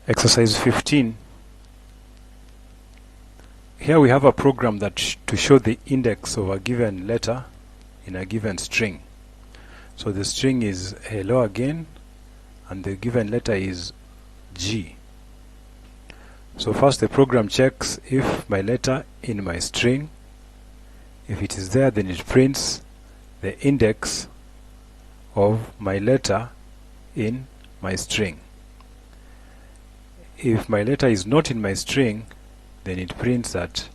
Exercise 15. Here we have a program that to show the index of a given letter in a given string. So the string is hello again, and the given letter is G. So first the program checks if my letter in my string, if it is there, then it prints the index of my letter in my string. If my letter is not in my string, then it prints that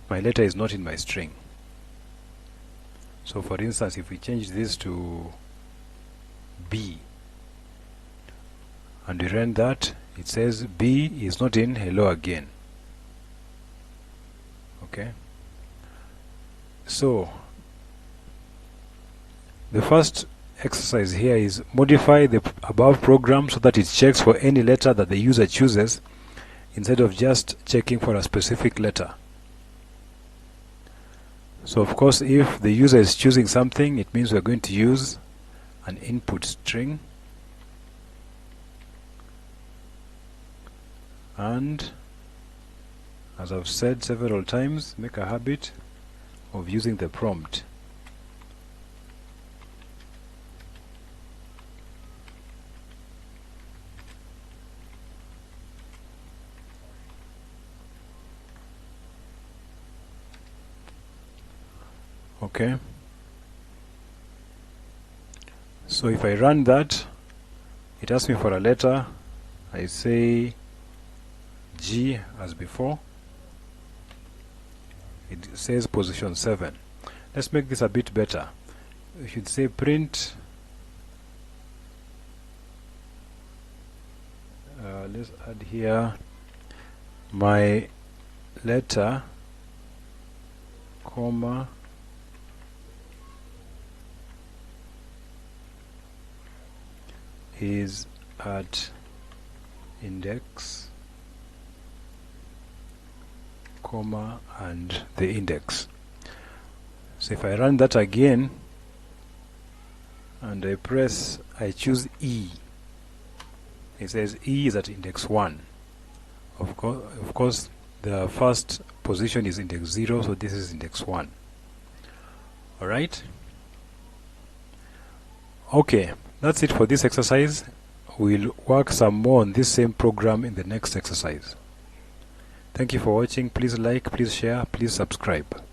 my letter is not in my string. So for instance, if we change this to B and we run that, it says B is not in hello again. Okay, so the first exercise here is modify the above program so that it checks for any letter that the user chooses instead of just checking for a specific letter. So of course, if the user is choosing something, it means we're going to use an input string, and as I've said several times, make a habit of using the prompt. Okay, so if I run that, it asks me for a letter. I say G as before. It says position 7. Let's make this a bit better. We should say print, let's add here my letter, comma, is at index, comma, and the index. So if I run that again and I choose E, it says E is at index 1. Of course the first position is index 0, so this is index 1. Alright, okay, that's it for this exercise. We'll work some more on this same program in the next exercise. Thank you for watching. Please like, please share, please subscribe.